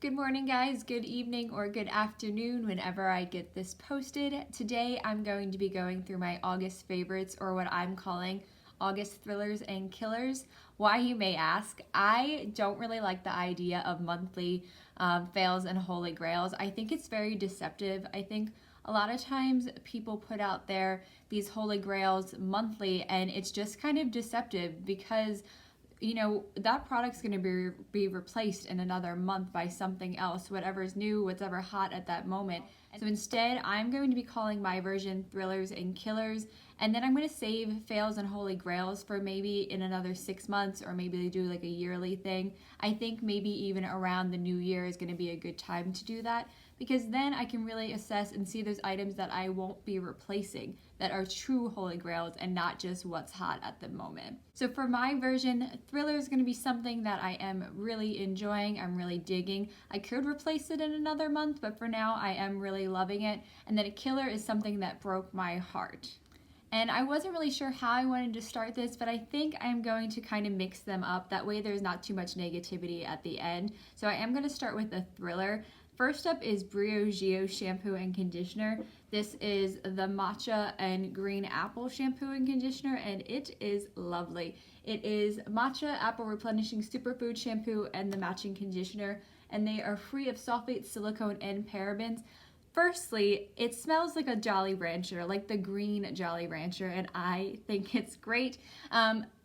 Good morning, guys, good evening, or good afternoon whenever I get this posted. Today I'm going to be going through my August favorites, or what I'm calling August thrillers and killers. Why, you may ask? I don't really like the idea of monthly fails and holy grails. I think it's very deceptive. I think a lot of times people put out there these holy grails monthly, and it's just kind of deceptive because that product's going to be replaced in another month by something else, whatever's new, whatever hot at that moment. And so instead, I'm going to be calling my version thrillers and killers, and then I'm going to save fails and holy grails for maybe in another 6 months, or maybe they do like a yearly thing. I think maybe even around the new year is going to be a good time to do that, because then I can really assess and see those items that I won't be replacing, that are true holy grails and not just what's hot at the moment. So for my version, thriller is going to be something that I am really enjoying, I'm really digging. I could replace it in another month, but for now I am really loving it. And then a killer is something that broke my heart. And I wasn't really sure how I wanted to start this, but I think I'm going to kind of mix them up. That way there's not too much negativity at the end. So I am going to start with a thriller. First up is Briogeo shampoo and conditioner. This is the Matcha and Green Apple shampoo and conditioner, and it is lovely. It is Matcha Apple Replenishing Superfood shampoo and the matching conditioner, and they are free of sulfate, silicone, and parabens. Firstly, it smells like a Jolly Rancher, like the green Jolly Rancher, and I think it's great.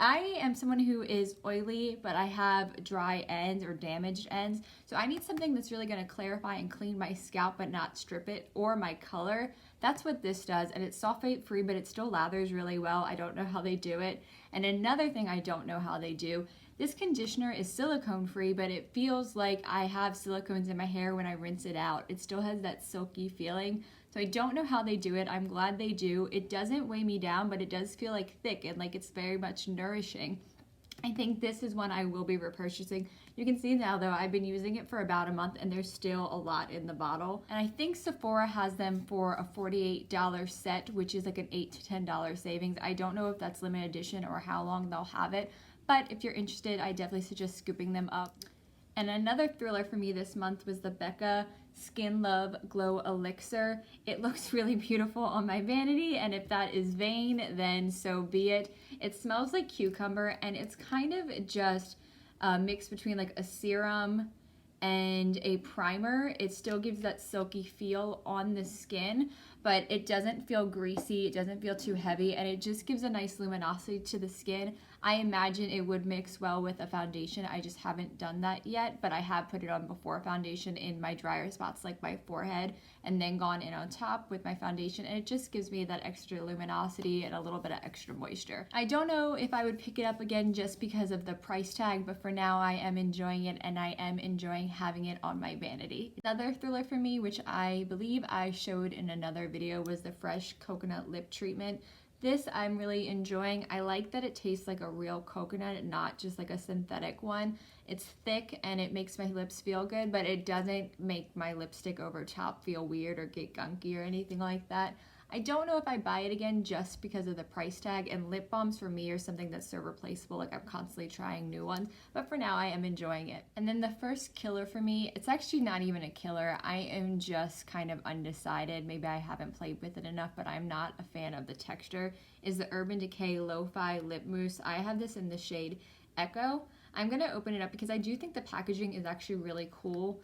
I am someone who is oily, but I have dry ends or damaged ends, so I need something that's really going to clarify and clean my scalp but not strip it, or my color. That's what this does, and it's sulfate free, but it still lathers really well. I don't know how they do it. And another thing I don't know how they do, this conditioner is silicone free, but it feels like I have silicones in my hair when I rinse it out. It still has that silky feeling. So I don't know how they do it. I'm glad they do. It doesn't weigh me down, but it does feel like thick and like it's very much nourishing. I think this is one I will be repurchasing. You can see now though, I've been using it for about a month and there's still a lot in the bottle. And I think Sephora has them for a $48 set, which is like an $8 to $10 savings. I don't know if that's limited edition or how long they'll have it, but if you're interested, I definitely suggest scooping them up. And another thriller for me this month was the Becca Skin Love Glow Elixir. It looks really beautiful on my vanity, and if that is vain, then so be it. It smells like cucumber, and it's kind of just a mix between like a serum and a primer. It still gives that silky feel on the skin, but it doesn't feel greasy, it doesn't feel too heavy, and it just gives a nice luminosity to the skin. I imagine it would mix well with a foundation. I just haven't done that yet, but I have put it on before foundation in my drier spots like my forehead, and then gone in on top with my foundation, and it just gives me that extra luminosity and a little bit of extra moisture. I don't know if I would pick it up again just because of the price tag, but for now I am enjoying it, and I am enjoying having it on my vanity. Another thriller for me, which I believe I showed in another video, was the Fresh Coconut Lip Treatment. This I'm really enjoying. I like that it tastes like a real coconut and not just like a synthetic one. It's thick and it makes my lips feel good, but it doesn't make my lipstick over top feel weird or get gunky or anything like that. I don't know if I buy it again just because of the price tag, and lip balms for me are something that's so replaceable, like I'm constantly trying new ones, but for now I am enjoying it. And then the first killer for me, it's actually not even a killer. I am just kind of undecided. Maybe I haven't played with it enough, but I'm not a fan of the texture, is the Urban Decay LoFi Lip Mousse. I have this in the shade Echo. I'm going to open it up because I do think the packaging is actually really cool.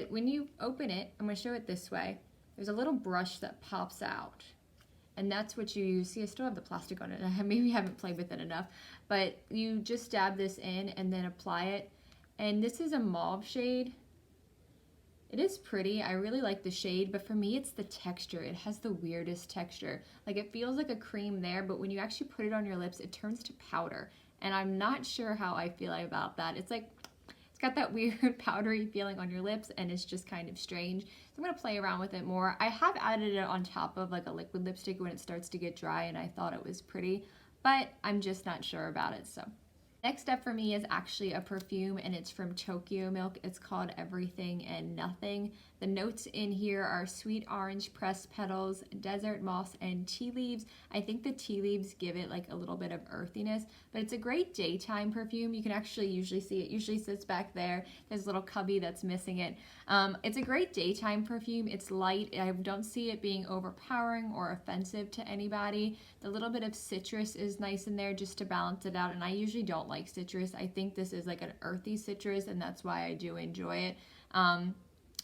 When you open it, I'm going to show it this way. There's a little brush that pops out, and that's what you use. See, I still have the plastic on it. I maybe haven't played with it enough, but you just dab this in and then apply it. And this is a mauve shade. It is pretty. I really like the shade, but for me, it's the texture. It has the weirdest texture. Like, it feels like a cream there, but when you actually put it on your lips, it turns to powder. And I'm not sure how I feel about that. It's like, it's got that weird powdery feeling on your lips, and it's just kind of strange. So I'm going to play around with it more. I have added it on top of like a liquid lipstick when it starts to get dry, and I thought it was pretty, but I'm just not sure about it. So Next up for me is actually a perfume, and it's from TokyoMilk. It's called Everything and Nothing. The notes in here are sweet orange pressed petals, desert moss, and tea leaves. I think the tea leaves give it like a little bit of earthiness, but it's a great daytime perfume. You can actually usually see it. Usually sits back there. There's a little cubby that's missing it. It's a great daytime perfume. It's light. I don't see it being overpowering or offensive to anybody. The little bit of citrus is nice in there just to balance it out, and I usually don't like citrus. I think this is like an earthy citrus, and that's why I do enjoy it.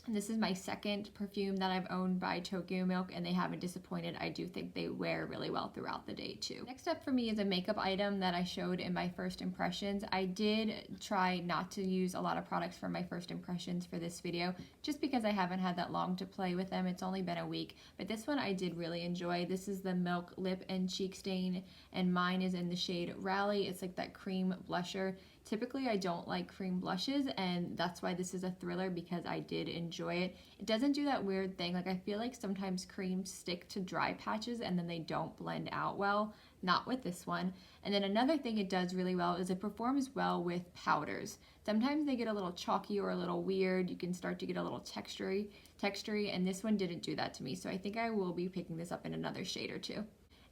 This is my second perfume that I've owned by TokyoMilk, and they haven't disappointed. I do think they wear really well throughout the day too. Next up for me is a makeup item that I showed in my first impressions. I did try not to use a lot of products from my first impressions for this video, just because I haven't had that long to play with them. It's only been a week, but this one I did really enjoy. This is the Milk Lip and Cheek Stain, and mine is in the shade Rally. It's like that cream blusher. Typically, I don't like cream blushes, and that's why this is a thriller, because I did enjoy it. It doesn't do that weird thing. Like, I feel like sometimes creams stick to dry patches and then they don't blend out well. Not with this one. And then another thing it does really well is it performs well with powders. Sometimes they get a little chalky or a little weird. You can start to get a little textury, and this one didn't do that to me. So I think I will be picking this up in another shade or two.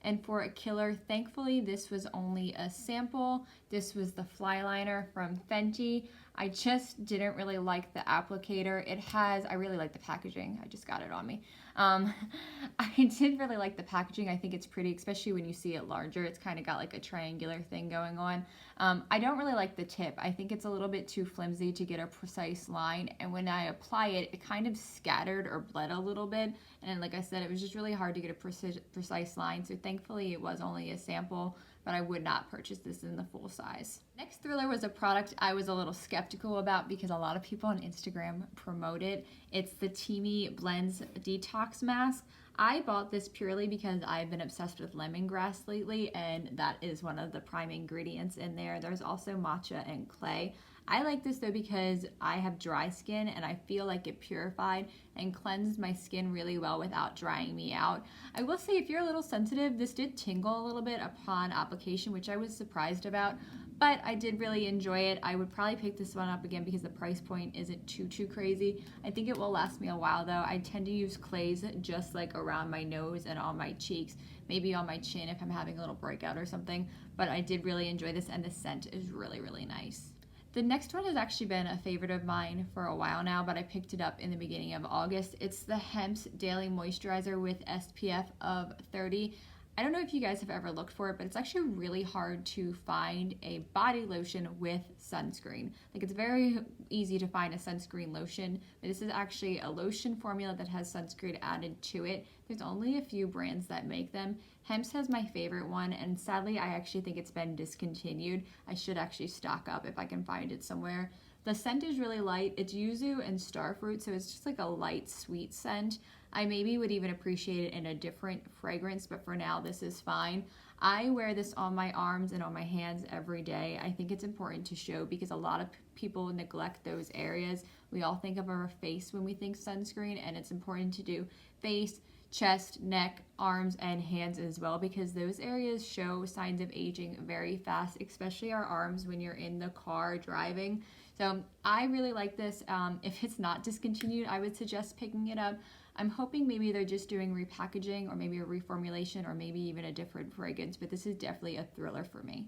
And for a killer, thankfully, this was only a sample. This was the Flyliner from Fenty. I just didn't really like the applicator. I really like the packaging. I just got it on me. I did really like the packaging. I think it's pretty, especially when you see it larger. It's kind of got like a triangular thing going on. I don't really like the tip. I think it's a little bit too flimsy to get a precise line. And when I apply it, it kind of scattered or bled a little bit. And like I said, it was just really hard to get a precise line. So thankfully it was only a sample, but I would not purchase this in the full size. Next thriller was a product I was a little skeptical about because a lot of people on Instagram promote it. It's the Teami Blends Detox Mask. I bought this purely because I've been obsessed with lemongrass lately, and that is one of the prime ingredients in there. There's also matcha and clay. I like this though because I have dry skin and I feel like it purified and cleansed my skin really well without drying me out. I will say if you're a little sensitive, this did tingle a little bit upon application, which I was surprised about, but I did really enjoy it. I would probably pick this one up again because the price point isn't too crazy. I think it will last me a while though. I tend to use clays just like around my nose and on my cheeks, maybe on my chin if I'm having a little breakout or something, but I did really enjoy this, and the scent is really nice. The next one has actually been a favorite of mine for a while now, but I picked it up in the beginning of August. It's the Hempz Daily Moisturizer with SPF of 30. I don't know if you guys have ever looked for it, but it's actually really hard to find a body lotion with sunscreen. Like, it's very easy to find a sunscreen lotion, but this is actually a lotion formula that has sunscreen added to it. There's only a few brands that make them. Hempz has my favorite one, and sadly I actually think it's been discontinued. I should actually stock up if I can find it somewhere. The scent is really light. It's Yuzu and Starfruit, so it's just like a light, sweet scent. I maybe would even appreciate it in a different fragrance, but for now this is fine. I wear this on my arms and on my hands every day. I think it's important to show because a lot of people neglect those areas. We all think of our face when we think sunscreen, and it's important to do face, chest, neck, arms, and hands as well, because those areas show signs of aging very fast, especially our arms when you're in the car driving. So I really like this. If it's not discontinued, I would suggest picking it up. I'm hoping maybe they're just doing repackaging or maybe a reformulation or maybe even a different fragrance, but this is definitely a thriller for me.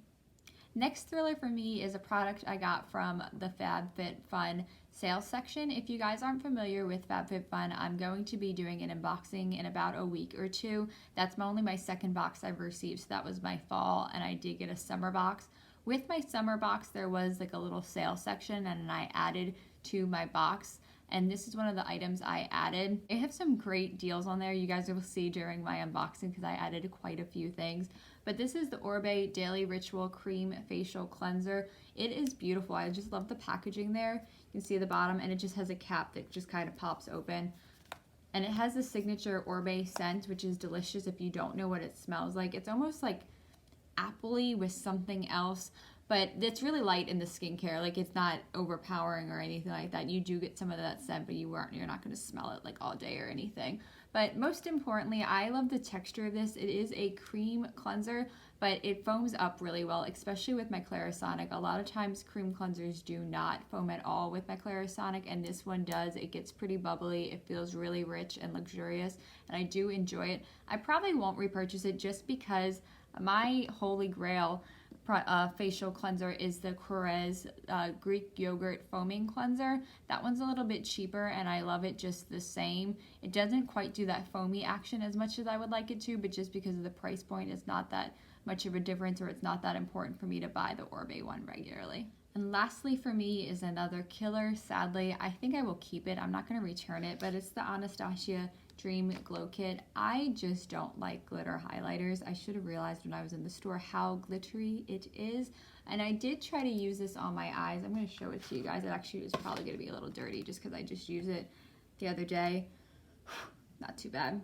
Next thriller for me is a product I got from the FabFitFun sales section. If you guys aren't familiar with FabFitFun, I'm going to be doing an unboxing in about a week or two. That's only my second box I've received, so that was my fall, and I did get a summer box. With my summer box, there was like a little sale section, and I added to my box, and this is one of the items I added. I have some great deals on there. You guys will see during my unboxing because I added quite a few things. But this is the Oribe Daily Ritual Cream Facial Cleanser. It is beautiful. I just love the packaging there. You can see the bottom, and it just has a cap that just kind of pops open. And it has the signature Oribe scent, which is delicious if you don't know what it smells like. It's almost like appley with something else, but it's really light in the skincare. Like, it's not overpowering or anything like that. You do get some of that scent, but you're not going to smell it like all day or anything. But most importantly, I love the texture of this. It is a cream cleanser, but it foams up really well, especially with my Clarisonic. A lot of times cream cleansers do not foam at all with my Clarisonic, and this one does. It gets pretty bubbly. It feels really rich and luxurious, and I do enjoy it. I probably won't repurchase it just because my holy grail facial cleanser is the Creme Greek yogurt foaming cleanser. That one's a little bit cheaper and I love it just the same. It doesn't quite do that foamy action as much as I would like it to, but just because of the price point, it's not that much of a difference, or it's not that important for me to buy the Oribe one regularly. And lastly for me is another killer. Sadly, I think I will keep it. I'm not going to return it, but it's the Anastasia Dream Glow Kit. I just don't like glitter highlighters. I should have realized when I was in the store how glittery it is. And I did try to use this on my eyes. I'm going to show it to you guys. It actually is probably going to be a little dirty just because I just used it the other day. Not too bad.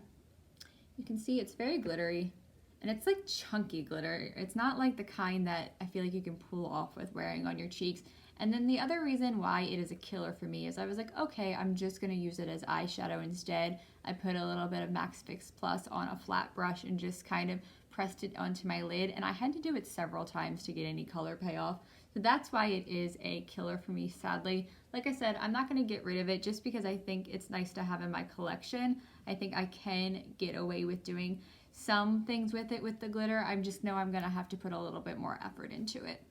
You can see it's very glittery. And it's like chunky glitter. It's not like the kind that I feel like you can pull off with wearing on your cheeks. And then the other reason why it is a killer for me is I was like, okay, I'm just going to use it as eyeshadow instead. I put a little bit of Max Fix Plus on a flat brush and just kind of pressed it onto my lid. And I had to do it several times to get any color payoff. So that's why it is a killer for me, sadly. Like I said, I'm not going to get rid of it just because I think it's nice to have in my collection. I think I can get away with doing some things with it with the glitter. I just know I'm going to have to put a little bit more effort into it.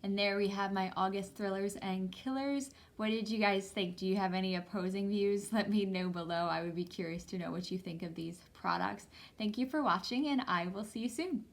And there we have my August thrillers and killers. What did you guys think? Do you have any opposing views? Let me know below. I would be curious to know what you think of these products. Thank you for watching, and I will see you soon.